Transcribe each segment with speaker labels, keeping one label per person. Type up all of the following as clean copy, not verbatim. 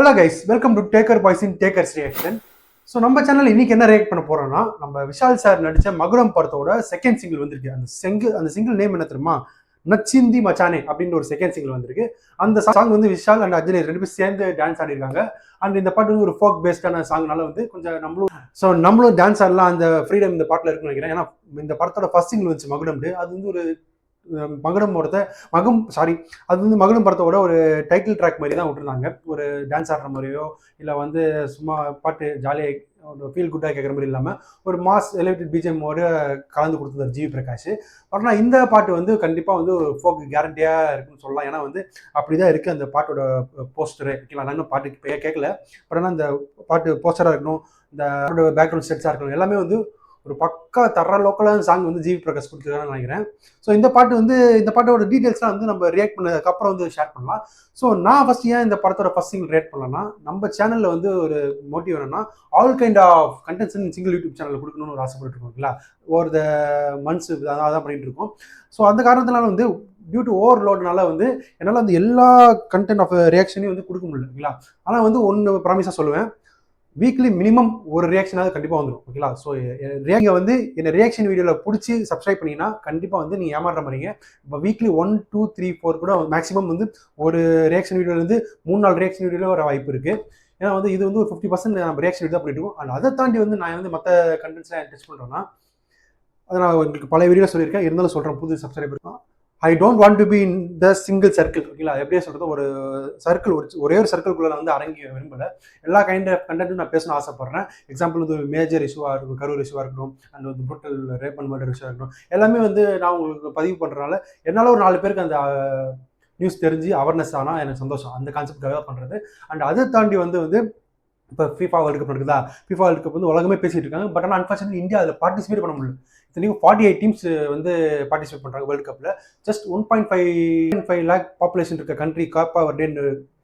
Speaker 1: Hello guys, welcome to Tagger boys in Tagger's reaction. So நம்ம channel இன்னைக்கு என்ன react பண்ண போறோம்னா, நம்ம விஷால் சார் நடிச்ச மகுடம் படத்தோட செகண்ட் சிங்கிள் வந்திருக்கு. அந்த சிங்கிள் நேம் என்ன தெரியுமா? நச்சிந்தி மச்சானே அப்படின்ற ஒரு செகண்ட் சிங்கிள் வந்திருக்கு. அந்த சாங் வந்து விஷால் அண்ட் அஜய் ரெண்டு பேரும் சேர்ந்து டான்ஸ் ஆடிருக்காங்க. அண்ட் இந்த பாட்டு வந்து ஒரு ஃபோக் பேஸ்டான சாங்னால வந்து கொஞ்சம் நம்மளும் டான்ஸ் ஆடலாம், அந்த ஃப்ரீடம் இந்த பாட்டில் இருக்குன்னு நினைக்கிறேன். ஏன்னா இந்த படத்தோட ஃபர்ஸ்ட் சிங்கிள் வந்துச்சு மகுடம். அது வந்து ஒரு அது வந்து மகுடம் படத்தோட ஒரு டைட்டில் ட்ராக் மாதிரி தான் விட்டுருந்தாங்க. ஒரு டான்ஸ் ஆடுற மாதிரியோ இல்லை வந்து சும்மா பாட்டு ஜாலியாக ஃபீல் குட்டாக கேட்குற மாதிரி இல்லாமல் ஒரு மாஸ் எலிவேட்டட் பிஜிஎம்மோட கலந்து கொடுத்துருந்தார் ஜிவி பிரகாஷ். ஆனால் இந்த பாட்டு வந்து கண்டிப்பாக வந்து ஒரு ஃபோக் கேரண்டியாக இருக்குன்னு சொல்லலாம். ஏன்னா வந்து அப்படி தான் இருக்குது அந்த பாட்டோட போஸ்டரு. நான் இன்னும் பாட்டு கேட்கல, பட் ஆனால் இந்த பாட்டு போஸ்டராக இருக்கணும், இந்த பேக்ரவுண்ட் செட்ஸாக இருக்கணும், எல்லாமே வந்து ஒரு பக்கா தர லோக்கலான சாங் வந்து ஜிவி பிரகாஷ் கொடுத்துருக்கான்னு நினைக்கிறேன். ஸோ இந்த பாட்டோட டீட்டெயில்ஸ்லாம் வந்து நம்ம ரியாக்ட் பண்ணதுக்கப்புறம் வந்து ஷேர் பண்ணலாம். ஸோ நான் ஃபர்ஸ்ட் ஏன் இந்த படத்தோட ஃபர்ஸ்ட் சிங்கிள் ரியாக்ட் பண்ணலாம்னா, நம்ம சேனலில் வந்து ஒரு மோட்டிவ் என்னன்னா, all kind of contents single YouTube சேனலில் கொடுக்கணும்னு ஒரு ஆசைப்பட்டு இருக்கோங்களா, ஓவர் த மந்த்ஸ் அதான் பண்ணிட்டு இருக்கோம். ஸோ அந்த காரணத்தினால வந்து டியூ டு ஓவர்லோட்னால வந்து என்னால் வந்து எல்லா கண்டென்ட் ஆஃப் ரியாக்ஷனையும் வந்து கொடுக்க முடியல, ஓகேங்களா. ஆனால் வந்து ஒன்று ப்ராமிஸாக சொல்லுவேன், வீக்லி மினிமம் ஒரு ரியாக்ஷனாவது கண்டிப்பாக வந்துடும், ஓகேங்களா. ஸோ நீங்கள் வந்து என்ன ரியாக்ஷன் வீடியோவில் பிடிச்சி சப்ஸ்கிரைப் பண்ணிங்கன்னா கண்டிப்பாக வந்து நீங்கள் ஏமாற மாதிரிங்க. இப்போ வீக்லி 1, 2, 3, 4 கூட மேக்ஸிமம் வந்து ஒரு ரியாக்ஷன் வீடியோலேருந்து 3-4 ரியாக்ஷன் வீடியோவில் வர வாய்ப்பு இருக்குது. ஏன்னா வந்து இது வந்து ஒரு 50% நம்ம ரியாக்ஷன் வீடியோ தான் பண்ணிட்டு இருக்கோம். அண்ட் அதை தாண்டி வந்து நான் வந்து மற்ற கண்டென்ட்ஸ்லாம் டச் பண்ணுறேன்னா, அதை நான் உங்களுக்கு பல வீடியோ சொல்லியிருக்கேன், இருந்தாலும் சொல்கிறேன் புது சப்ஸ்கிரைபர் தான். I don't want to be in the single circle, ஓகேங்களா. எப்படியே சொல்கிறது, ஒரு சர்க்கிள் ஒரே ஒரு சர்க்கிள்குள்ளே நான் வந்து அடங்கி விரும்பலை. எல்லா கைண்ட் ஆஃப் கண்டென்ட்டும் நான் பேசணும் ஆசைப்பட்றேன். எக்ஸாம்பிள் வந்து மேஜர் இஷ்யூவாக இருக்கணும், கரூர் இஷ்யூவாக இருக்கணும், அண்ட் வந்து புரூட்டல் ரேப் அண்ட் மர்டர் இஷ்யூவாக இருக்கணும், எல்லாமே வந்து நான் உங்களுக்கு பதிவு பண்ணுறதுனால என்னால் ஒரு 4 பேருக்கு அந்த நியூஸ் தெரிஞ்சு அவேர்னஸ் ஆனால் எனக்கு சந்தோஷம். அந்த கான்செப்டாக தான் பண்ணுறது. அண்ட் அதை தாண்டி வந்து இப்போ FIFA வேர்ல்டு கப் நடக்குதா, FIFA வேர்ல்டு கப் வந்து உலகமே பேசிட்டு இருக்காங்க. பட் ஆனால் அன்ஃபார்ச்சுனேட்லி இந்தியா அதில் பார்ட்டிசிபேட் பண்ண முடியல. இத்தனைக்கும் 48 டீம்ஸ் வந்து பார்ட்டிசிபேட் பண்ணுறாங்க வேர்ல்டு கப்பில். ஜஸ்ட் 1.5 லேக் பாப்புலேஷன் இருக்க கண்ட்ரி காப்பா வர்டேன்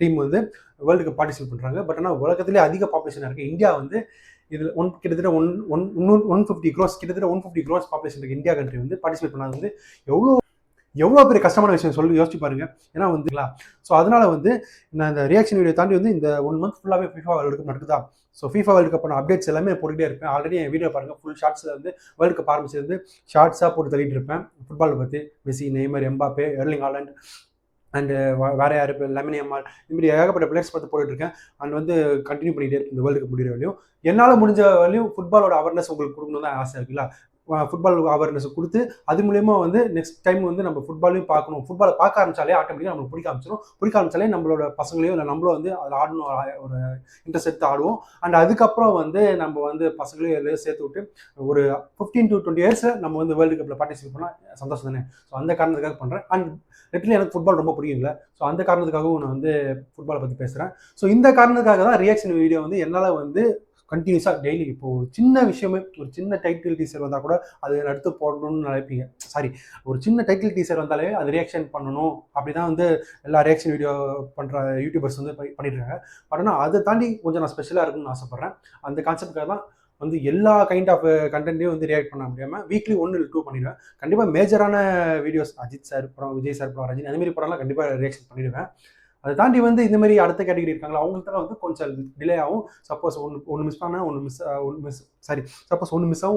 Speaker 1: டீம் வந்து வேர்ல்டு கப் பார்ட்டிசிபேட் பண்ணுறாங்க. பட் ஆனால் உலகத்திலே அதிக பாப்புலேஷன் இருக்குது இந்தியா வந்து. இதில் கிட்டத்தட்ட 150 க்ரோஸ், கிட்டத்தட்ட 150 க்ரோஸ் பாப்புலேஷன் இருக்குது இந்தியா கண்ட்ரி வந்து பார்ட்டிசிபேட் பண்ணாங்க. வந்து எவ்வளோ பெரிய கஷ்டமான விஷயம் யோசிச்சு பாருங்க. ஏன்னா வந்துங்களா, ஸோ அதனால வந்து நான் இந்த ரியாக்ஷன் வீடியோ தாண்டி வந்து இந்த 1 மந்த் ஃபுல்லாகவே FIFA வேர்ல்டு கப் நடக்குதா. So FIFA world cup updates எல்லாமே போட்டுகிட்டே இருப்பேன். ஆல்ரெடி என் வீடியோ பாருங்கள், ஃபுல் ஷார்ட்ஸில் வந்து வேர்ல்டு கப் ஆரம்பிச்சிருந்து ஷார்ட்ஸாக போட்டு தள்ளிட்டு இருப்பேன். ஃபுட்பால் பற்றி Messi, Neymar, Mbappe, Erling Haaland and வேற யார் இப்போ லெமின் யமால், இப்படி ஏகப்பட்ட பிளேயர்ஸ் பார்த்து போட்டுட்டு இருக்கேன். அண்ட் வந்து கண்டினியூ பண்ணிகிட்டே இருக்கு இந்த வேர்ல்டு கப் முடிகிற வரையும். என்னால் முடிஞ்ச வரையும் ஃபுட்பாலோட அவேர்னஸ் உங்களுக்கு கொடுக்கணும் தான் ஆசை இருக்குல்ல. ஃபுட்பால் அவேர்னஸ் கொடுத்து அது மூலயமா வந்து நெக்ஸ்ட் டைம் வந்து நம்ம ஃபுட்பாலையும் பார்க்கணும். ஃபுட்பாலை பார்க்க ஆரம்பிச்சாலே ஆட்டோமேட்டிக்காக நம்மளுக்கு பிடிக்க ஆரம்பிச்சாலே நம்மளோட பசங்களையும் இல்லை நம்மளும் வந்து அதில் ஆடணும், ஒரு இன்ட்ரெஸ்ட் எடுத்து ஆடுவோம். அண்ட் அதுக்கப்புறம் வந்து நம்ம வந்து பசங்களையும் எல்லாம் சேர்த்து விட்டு ஒரு 15 to 20 இயர்ஸில் நம்ம வந்து வேர்ல்டு கப்பில் பார்ட்டிசிபேட் பண்ணால் சந்தோஷம் தானே. ஸோ அந்த காரணத்துக்காக பண்ணுறேன். அண்ட் லிட்டரலி எனக்கு ஃபுட்பால் ரொம்ப பிடிக்கும்ல. ஸோ அந்த காரணத்துக்காகவும் நான் வந்து ஃபுட்பாலை பற்றி பேசுகிறேன். ஸோ இந்த காரணத்துக்காக தான் ரியாக்ஷன் வீடியோ வந்து என்னால் வந்து கண்டினியூஸாக டெய்லி இப்போ ஒரு சின்ன விஷயமே, ஒரு சின்ன டைட்டில் டீசர் வந்தால் கூட அது எடுத்து போடணும்னு நினைப்பீங்க. ஒரு சின்ன டைட்டில் டீசர் வந்தாலே அது ரியாக்ஷன் பண்ணணும். அப்படி தான் வந்து எல்லா ரியாக்ஷன் வீடியோ பண்ணுற யூடியூபர்ஸ் வந்து பண்ணிட்டு இருக்காங்க. பட் ஆனால் அதை தாண்டி கொஞ்சம் நான் ஸ்பெஷலாக இருக்குன்னு ஆசைப்பட்றேன். அந்த கான்செப்டுக்காக தான் வந்து எல்லா கைண்ட் ஆஃப் கண்டென்ட்டையும் வந்து ரியாக்ட் பண்ண முடியாமல் வீக்லி 1 இல்லை 2 பண்ணிடுவேன். கண்டிப்பாக மேஜரான வீடியோஸ் அஜித் சார் படம், விஜய் சார் படம், ரஜினி, அதுமாரி படம்லாம் கண்டிப்பாக ரியாக்ஷன் பண்ணிடுவேன். அதை தாண்டி வந்து இந்த மாதிரி அடுத்த கேட்டகரி இருக்காங்களா, அவங்களுக்கு வந்து கொஞ்சம் டிலே ஆகும். சப்போஸ் ஒன்று மிஸ் ஆகும்,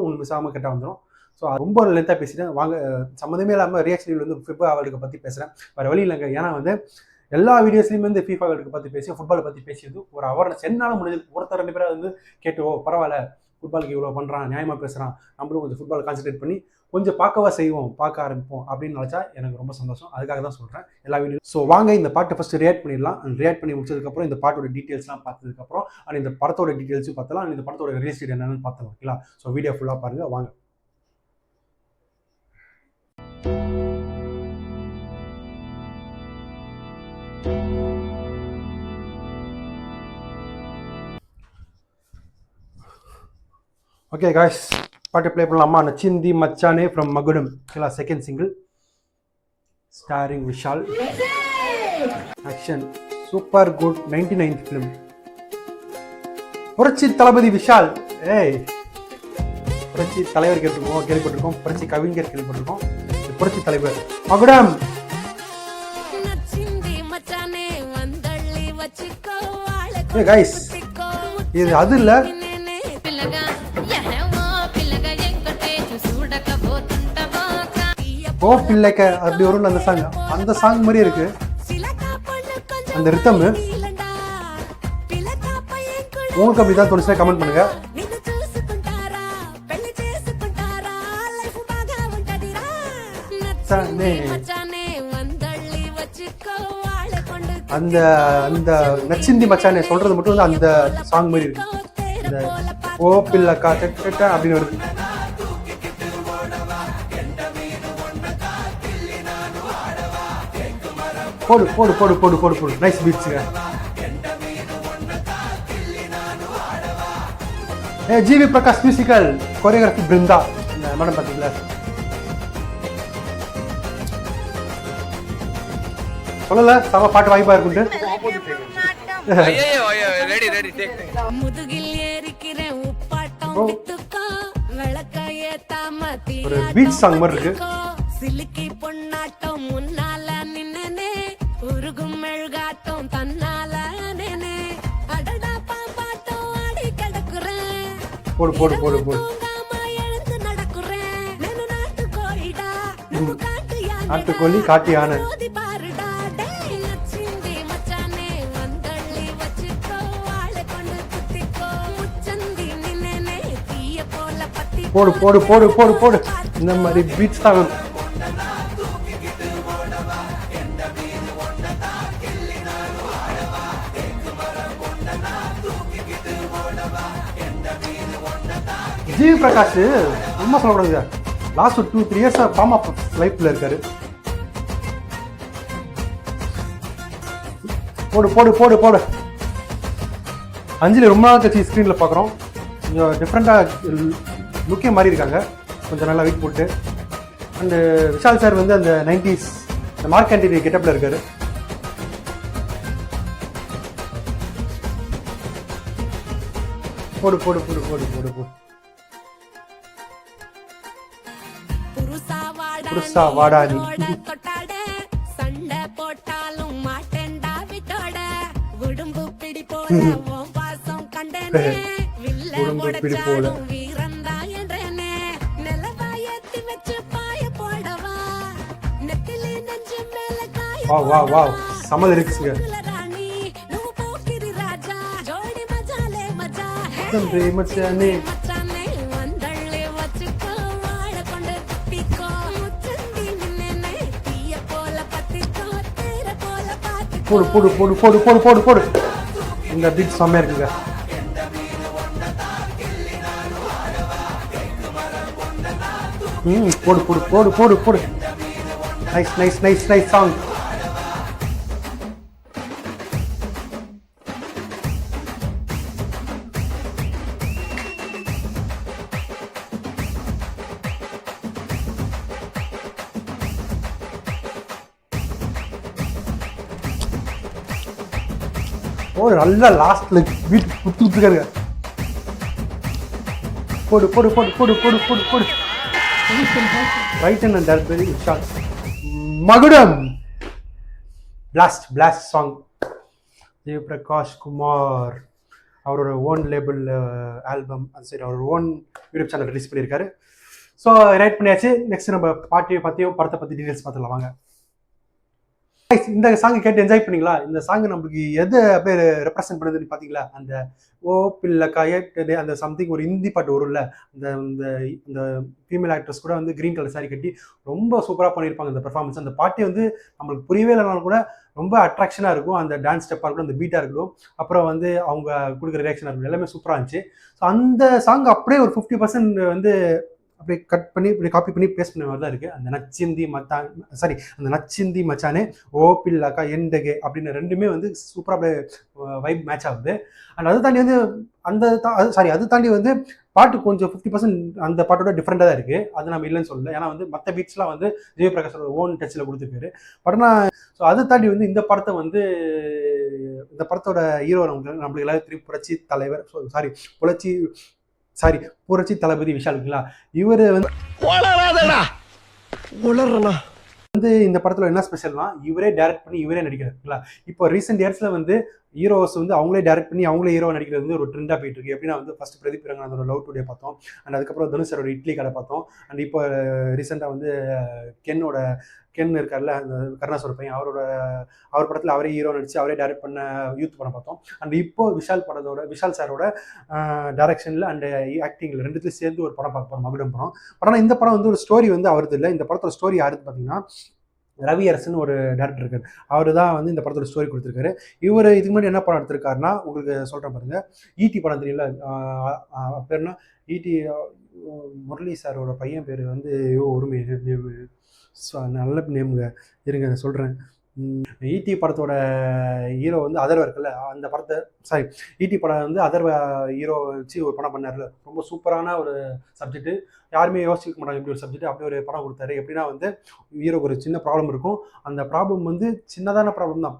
Speaker 1: ஒன்று மிஸ் ஆகாமல் கரெக்டாக வந்துடும். ஸோ ரொம்ப லென்த்தாக பேசிட்டேன். வாங்க, சம்மந்தமே இல்லாமல் ரியாக்ஷன் வந்து FIFA வேர்ல்டு கப் பற்றி பேசுகிறேன். வேறு வழி இல்லைங்க. ஏன்னா வந்து எல்லா வீடியோஸ்லையுமே வந்து FIFA வேர்ல்டு கப் பற்றி பேசி ஃபுட்பாலை பற்றி பேசியது ஒரு அவேர்னஸ் என்னால் முடிஞ்சது. ஒருத்தர் 2 பேரை வந்து கேட்டு, பரவாயில்ல ஃபுட்பாலுக்கு இவ்வளோ பண்ணுறான், நியாயமாக பேசுகிறான், நம்மளும் கொஞ்சம் ஃபுட்பால் கான்சன்ட்ரேட் பண்ணி கொஞ்சம் பார்க்க ஆரம்பிப்போம் அப்படின்னு நினச்சா எனக்கு ரொம்ப சந்தோஷம். அதுக்காக தான் சொல்கிறேன் எல்லா வீடியோ. ஸோ வாங்க இந்த பாட்டை ஃபஸ்ட்டு ரியாக்ட் பண்ணிடலாம். ரியாக்ட் பண்ணி முடிச்சதுக்கப்புறம் இந்த பாட்டோட டீட்டெயில்ஸ்லாம் பார்த்ததுக்கப்புறம் அண்ட் இந்த படத்தோட டீட்டெயில்ஸும் பார்த்தலாம், அண்ட் இந்த படத்தோட ரிலீஸ் டேட் என்னன்னு பார்த்தலாம், ஓகேங்களா. ஸோ வீடியோ ஃபுல்லாக பாருங்கள், வாங்க. ஓகே காய்ஸ், பாட்டு ப்ளே பண்ணலாமா? நச்சிந்தி மச்சானே ஃப்ரம் மகுடம், ஓகேங்களா. Second single, starring Vishal. Action super good. 99th film. புரட்சி தளபதி விஷால். புரட்சி தலைவர் கேள்விப்பட்டிருக்கோம், புரட்சி கவிஞர் கேள்விப்பட்டிருக்கோம், புரட்சி தலைவர் மகுடம். ஏ கைஸ், இது அது இல்லை, ஓ பிள்ளைக்க அப்படி வரும்ல அந்த சாங், அந்த சாங் மாதிரி இருக்கு அந்த ரித்தம். உங்களுக்கு அப்படிதான் தோணுச்சுன்னா கமெண்ட் பண்ணுங்க. அந்த அந்த நச்சிந்தி மச்சானே சொல்றது மட்டும் வந்து அந்த சாங் மாதிரி இருக்கு. இந்த ஓ பிள்ளைக்கா அப்படின்னு வருது. போடு போடு போடு போடு போடு போடு. நைஸ் பீட்ஸுங்க. ஜிவி பிரகாஷ் மியூசிக்கல் கோரியோகிராஃபி பிருந்தா இந்த மேடம் பார்த்தீங்களா? சொல்லல சம பாட்டு வாய்ப்பா இருக்குன்ட்டு. ஒரு பீச் சாங் மாதிரி இருக்கு. சிலுக்கி பொன்னாட்டம் முன்னால நின்னனே உருகும் மெழுகாட்டம் தன்னால நேனே அடடா பாம்பாட்டம் ஆடி கிடக்குறேன். போடு போடு போடு போடு. எழுந்து நடக்குறேன் நானு நாட்டுக்கோழிடா நம்ம காட்டு யானை நாட்டுக்கோழி காட்டு யானை. பாருடா டேய் நச்சிந்தி மச்சானே வந்தள்ளி வச்சுக்கோ வாளை கொண்டு குத்திக்கோ முச்சந்தி நின்னனே தீய போல பத்தி போடு போடு போடு போடு போடு. இந்த மாதிரி பீட்ஸ் தான் ஜிவி பிரகாஷ் ரொம்ப சொல்லக்கூடாது. லாஸ்ட் 2-3 இயர்ஸா ஃபார்ம் ஆஃப் லைஃப்ல இருக்காரு. போடு போடு போடு போடு. அஞ்சலி ரொம்ப நாள் கட்சி ஸ்க்ரீனில் பார்க்குறோம். கொஞ்சம் டிஃப்ரெண்ட்டாக லுக்கே மாறி இருக்காங்க, கொஞ்சம் நல்லா வெயிட் போட்டு. அண்டு விஷால் சார் வந்து அந்த 90s இந்த மார்க் ஆண்டனி கெட்டப்பில் இருக்காரு. போடு போடு போடு போடு போடு போடு. புருஷா வாடானி சண்டை போட்டாலும் மாட்டேன்டா விட்டோட உடம்பு பிடி போல பாசம் கண்டனே உடம்பு பிடி போல வீரந்தா என்றனே நிலவாயத்தி வச்சு பாய போடவா நெத்திலே நெஞ்சு மேல காய. வா வா வா சம லிரிக்ஸ்ங்க. ராணி நூ போக்கிரி ராஜா ஜோடி மஜாலே மஜா ஹே மச்சானே போடு போடு போடு போடு போடு போடு போடு. இந்த பீட் செம்மையா இருக்குங்க. போடு போடு போடு போடு போடு. Nice nice nice nice song. Oh நல்லா லாஸ்ட்ல வீட்டு குத்து இருக்காரு. போடு போடு போடு போடு போடு போடு போடு. Right and that very short. Magudam blast blast song. GV Prakash Kumar அவரோட ஓன் லேபிள் ஆல்பம், அது சரி அவரோட ஓன் யூடியூப் சேனல் ரிலீஸ் பண்ணியிருக்காரு. ஸோ ரைட் பண்ணியாச்சு. நெக்ஸ்ட் நம்ம பாட்டியை பற்றியும் படத்தை பற்றி டீட்டெயில்ஸ் பார்த்துலாம் வாங்க. இந்த சாங் கேட்டு என்ஜாய் பண்ணீங்களா? இந்த சாங் நம்மளுக்கு எதை பேர் ரெப்ரசென்ட் பண்ணுதுன்னு பார்த்தீங்களா? அந்த ஓ பிள்ளைக்காய அந்த சம்திங் ஒரு ஹிந்தி பாட்டு வரும்ல, அந்த இந்த ஃபீமேல் ஆக்ட்ரஸ் கூட வந்து கிரீன் கலர் சாரி கட்டி ரொம்ப சூப்பராக பண்ணியிருப்பாங்க இந்த பெர்ஃபார்மன்ஸ். அந்த பாட்டு வந்து நம்மளுக்கு புரியவே இல்லைனாலும் கூட ரொம்ப அட்ராக்ஷனாக இருக்கும். அந்த டான்ஸ் ஸ்டெப்பாக இருக்கட்டும், அந்த பீட்டாக இருக்கட்டும், அப்புறம் வந்து அவங்க கொடுக்குற ரியாக்ஷனாக இருக்கட்டும், எல்லாமே சூப்பராக இருந்துச்சு. ஸோ அந்த சாங் அப்படியே ஒரு 50% வந்து அப்படியே கட் பண்ணி இப்படி காப்பி பண்ணி பேஸ்ட் பண்ண மாதிரி தான் இருக்குது. அந்த நச்சிந்தி அந்த நச்சிந்தி மச்சானே ஓ பிள்ளாக்கா எண்டகே அப்படின்னு ரெண்டுமே வந்து சூப்பராக அப்படியே வைப் மேட்ச் ஆகுது. அண்ட் அதை தாண்டி வந்து அது தாண்டி வந்து பாட்டு கொஞ்சம் 50% அந்த பாட்டோட டிஃப்ரெண்டாக தான் இருக்குது. அது நம்ம இல்லைன்னு சொல்லலை, ஏன்னா வந்து மற்ற பீட்ஸ்லாம் வந்து ஜிவி பிரகாஷோட ஓன் டச்சில் கொடுத்துருக்காரு. பட் ஆனால் ஸோ அதை தாண்டி வந்து இந்த படத்தோட ஹீரோ நம்மளுக்கு எல்லாரும் புரட்சி தலைவர் புரட்சி தளபதி விஷாலுங்களா. இவர் வந்து இந்த படத்தில் என்ன ஸ்பெஷல்னா இவரே டைரக்ட் பண்ணி இவரே நடிக்கிறார். இப்போ ரீசெண்ட் இயர்ஸில் வந்து ஹீரோஸ் வந்து அவங்களே டைரக்ட் பண்ணி அவங்களே ஹீரோ நடிக்கிறது வந்து ஒரு ட்ரெண்டாக போயிட்டு இருக்கு. எப்படின்னா வந்து ஃபர்ஸ்ட் பிரதீப் ரங்கநாதனோட லவ் டுடே பார்த்தோம், அண்ட் அதுக்கப்புறம் தனுஷரோட இட்லி கடை பார்த்தோம், அண்ட் இப்போ ரீசெண்டாக வந்து கென் இருக்கார்ல, அந்த கருணாசோட பையன், அவர் படத்தில் அவரே ஹீரோ நடிச்சு அவரே டைரக்ட் பண்ண யூத் படம் பார்த்தோம். அண்ட் இப்போ விஷால் சாரோட டைரக்ஷனில் அண்ட் ஆக்டிங்கில் ரெண்டுத்துலையும் சேர்ந்து ஒரு படம் பார்க்க போகிறோம், மகுடம் படம். ஆனால் இந்த படம் வந்து ஒரு ஸ்டோரி வந்து அவரது இல்லை. இந்த படத்தோட ஸ்டோரி யாருன்னு பார்த்தீங்கன்னா ரவி அரசன் ஒரு டேரக்டர் இருக்காரு. அவர் தான் வந்து இந்த படத்தோட ஸ்டோரி கொடுத்துருக்காரு. இவர் இதுக்கு முன்னாடி என்ன படம் எடுத்திருக்காருன்னா, உங்களுக்கு சொல்கிறேன் பாருங்க, ஈட்டி படம் தெரியல, பேர்னா ஈட்டி, முரளி சாரோட பையன் பேர் வந்து ஒரு நேம், நல்ல நேமுங்க, இருங்க சொல்கிறேன். ஈட்டி படத்தோட ஹீரோ வந்து அதர்வா இருக்குல்ல, அந்த படத்தை ஈட்டி படம் வந்து அதர்வா ஹீரோ வச்சு ஒரு படம் பண்ணார்ல, ரொம்ப சூப்பரான ஒரு சப்ஜெக்ட். யாருமே யோசிக்க மாட்டாங்க இப்படி ஒரு சப்ஜெக்ட். அப்படி ஒரு படம் கொடுத்தாரு. எப்படின்னா வந்து ஹீரோக்கு ஒரு சின்ன ப்ராப்ளம் இருக்கும். அந்த ப்ராப்ளம் வந்து சின்னதான ப்ராப்ளம் தான்,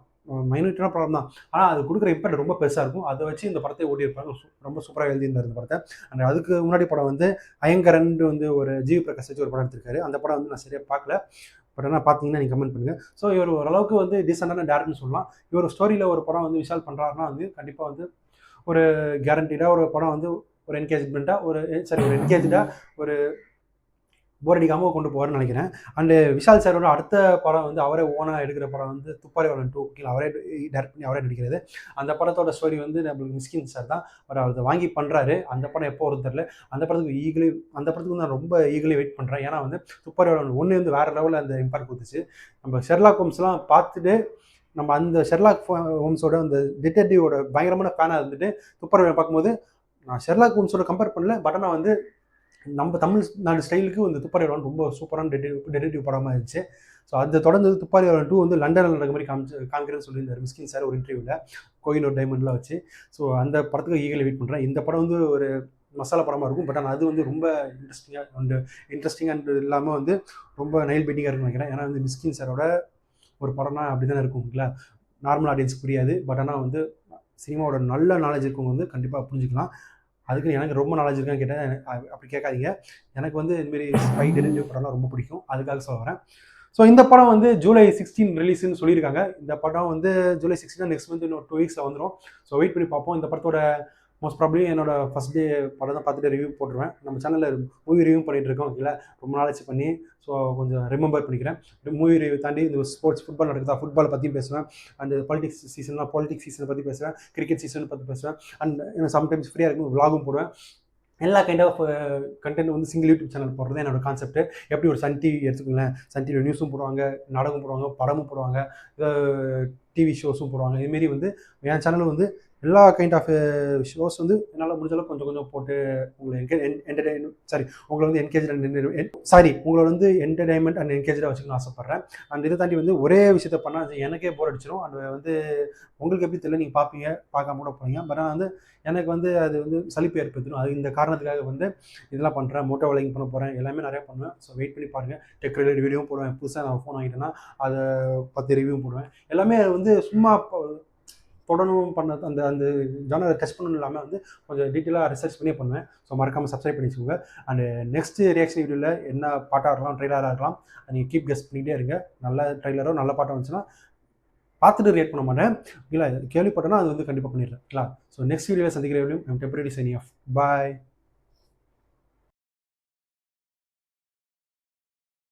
Speaker 1: மைனூட்டான ப்ராப்ளம் தான், ஆனால் அது கொடுக்குற இம்பாக்ட் ரொம்ப பெருசாக இருக்கும். அதை வச்சு இந்த படத்தை ஓட்டியிருப்பாங்க. ரொம்ப சூப்பராக எழுதியிருந்தார் இந்த படத்தை. அண்ட் அதுக்கு முன்னாடி படம் வந்து அயங்கரன் வந்து ஒரு ஜிவி பிரகாஷ் வச்சு ஒரு படம் எடுத்திருக்காரு. அந்த படம் வந்து நான் சரியாக பார்க்கல, பட் ஆனால் பார்த்தீங்கன்னா நீங்கள் கமெண்ட் பண்ணுங்கள். ஸோ இவர் ஓரளவுக்கு வந்து டீசெண்டான டேரக்டர்னு சொல்லலாம். இவர் ஸ்டோரியில் ஒரு படம் வந்து விஷால் பண்ணுறாருன்னா வந்து கண்டிப்பாக வந்து ஒரு கேரண்டீடாக ஒரு படம் வந்து ஒரு என்கேஜ்மெண்ட்டாக ஒரு என்கேஜாக ஒரு போர் அடிக்காமல் கொண்டு போவார்னு நினைக்கிறேன். அண்டு விஷால் சாரோட அடுத்த படம் வந்து அவரே ஓனாக எடுக்கிற படம் வந்து துப்பாரிவாளன் 2, அவரே டைரக்ட் பண்ணி அவரே நடிக்கிறது. அந்த படத்தோட ஸ்டோரி வந்து நம்மளுக்கு மிஸ்கின் சார் தான் அதை வாங்கி பண்ணுறாரு. அந்த படம் எப்போ வரும் தெரியல. அந்த படத்துக்கு நான் ரொம்ப ஈகலி வெயிட் பண்ணுறேன். ஏன்னா வந்து துப்பாரிவாளன் 1 வந்து வேறு லெவலில் அந்த இம்பாக்ட் கொடுத்துச்சு. நம்ம ஷெர்லாக் ஹோம்ஸ்லாம் பார்த்துட்டு நம்ம அந்த ஷெர்லாக் ஹோம்ஸோட அந்த டிடெக்டிவோட பயங்கரமான ஃபேனாக இருந்துட்டு துப்பாரிவாளன் பார்க்கும்போது நான் ஷெர்லாக் ஹோம்ஸோட கம்பேர் பண்ணல, பட் ஆனால் வந்து நம்ம தமிழ்நாடு ஸ்டைலுக்கு இந்த துப்பாரிவாளன் ரொம்ப சூப்பரான டெடெக்டிவ் படமாக இருந்துச்சு. ஸோ அதை தொடர்ந்து துப்பாரிவாளன் 2 வந்து லண்டனில் நடக்க மாதிரி காமிக்கிறேன்னு சொல்லியிருந்தார் மிஸ்கின் சார் ஒரு இன்டர்வியூவில், கோயிலூர் டைமண்ட்லாம் வச்சு. ஸோ அந்த படத்துக்கு ஈகலி வெயிட் பண்ணுறேன். இந்த படம் வந்து ஒரு மசாலா படமாக இருக்கும், பட் ஆனால் அது வந்து ரொம்ப இன்ட்ரெஸ்டிங்காக இல்லாமல் வந்து ரொம்ப நைல் பெயிண்டிங்காக இருக்குன்னு நினைக்கிறேன். ஏன்னா வந்து மிஸ்கின் சாரோட ஒரு படம்னா அப்படி தானே இருக்கும் இல்லைங்களா, நார்மல் ஆடியன்ஸுக்கு புரியாது. பட் ஆனால் வந்து சினிமாவோட நல்ல நாலேஜ் இருக்கவங்க வந்து கண்டிப்பாக புரிஞ்சுக்கலாம். அதுக்கு எனக்கு ரொம்ப நாலேஜ் இருக்கான்னு கேட்டால் அப்படி கேட்காதீங்க. எனக்கு வந்து இதுமாரி ஸ்பை டெடெக்டிவ் படம்லாம் ரொம்ப பிடிக்கும், அதுக்காக சொல்ல வரேன். ஸோ இந்த படம் வந்து ஜூலை 16 ரிலீஸ்ன்னு சொல்லியிருக்காங்க. இந்த படம் வந்து ஜூலை 16 நெக்ஸ்ட் மந்த் இன்னும் 2 வீக்ஸில் வந்துடும். ஸோ வெயிட் பண்ணி பார்ப்போம். இந்த படத்தோட மோஸ்ட் ப்ராப்ளி என்னோட ஃபஸ்ட் டே படம் தான் பார்த்துட்டு ரிவ்யூ போட்டுருவேன். நம்ம சேனலில் மூவி ரிவ்யூ பண்ணிகிட்டு இருக்கோம் இல்லை, ரொம்ப நாளைச்சு பண்ணி. ஸோ கொஞ்சம் ரிமெம்பர் பண்ணிக்கிறேன். மூவி ரிவ்யூ தாண்டி இந்த ஃபுட்பால் நடக்குதா, ஃபுட்பால் பற்றியும் பேசுவேன். அண்ட் பாலிடிக்ஸ் சீசனை பற்றி பேசுவேன், கிரிக்கெட் சீசனை பற்றி பேசுவேன். அண்ட் சம்டைம்ஸ் ஃப்ரீயாக இருக்கும் விலாகும் போடுவேன். எல்லா கைண்ட் ஆஃப் கண்டென்ட் வந்து சிங்கிள் யூடியூப் சேனல் போடுறது என்னோட கான்செப்ட். எப்படி ஒரு சன் டிவி எடுத்துக்கோங்களேன், சன் டிவியில் நியூஸும் போடுவாங்க, நாடகம் போடுவாங்க, படமும் போடுவாங்க, டிவி ஷோஸும் போடுவாங்க. இதுமாரி வந்து என் சேனல் வந்து எல்லா கைண்ட் ஆஃப் ஷோஸ் வந்து என்னால் முடிஞ்சளவுக்கு கொஞ்சம் போட்டு உங்களை உங்களை வந்து உங்களை வந்து என்டர்டைன்மெண்ட் அண்ட் என்கேஜாக வச்சுக்கணும்னு ஆசைப்பட்றேன். அண்ட் இதை தாண்டி வந்து ஒரே விஷயத்த பண்ணால் எனக்கே போர் அடிச்சிடும். அண்ட் வந்து உங்களுக்கு எப்படி தெரியல, நீங்கள் பார்ப்பீங்க, பார்க்காம கூட போகிறீங்க. பட் ஆனால் வந்து எனக்கு வந்து அது வந்து சலிப்பு ஏற்படுத்திடும். அது இந்த காரணத்துக்காக வந்து இதெல்லாம் பண்ணுறேன், மோட்டோ வளைங் பண்ண போகிறேன், எல்லாமே நிறையா பண்ணுவேன். ஸோ வெயிட் பண்ணி பாருங்கள். டெக் ரிலேட்டட் வீடியோவும் போடுவேன். புதுசாக நான் ஃபோன் வாங்கிட்டேன்னா அதை பற்றி ரிவ்யூவும் போடுவேன். எல்லாமே வந்து சும்மா தொடர்ந்தும் பண்ண அந்த அந்த ஜானரை டெஸ்ட் பண்ணணும் இல்லாமல் வந்து கொஞ்சம் டீட்டெயிலாக ரிசர்ச் பண்ணியே பண்ணுவேன். ஸோ மறக்காமல் சப்ஸ்கிரைப் பண்ணி வச்சுக்கோங்க. அண்டு நெக்ஸ்ட் ரியாக்ஷன் வீடியோவில் என்ன பாட்டாக இருக்கலாம், ட்ரெய்லராக இருக்கலாம், நீங்கள் கீப் கெஸ்ட் பண்ணிகிட்டே இருங்க. நல்ல ட்ரெய்லரோ நல்ல பாட்டாக வந்துச்சுன்னா பார்த்துட்டு ரியாக்ட் பண்ண மாட்டேன் இல்லை, கேள்விப்பட்டேன்னா அது வந்து கண்டிப்பாக பண்ணிடுறேன். ஸோ நெக்ஸ்ட் வீடியோவில் சந்திக்கிற வீடியோ டெம்பரரி சைனிங் ஆஃப். பாய்.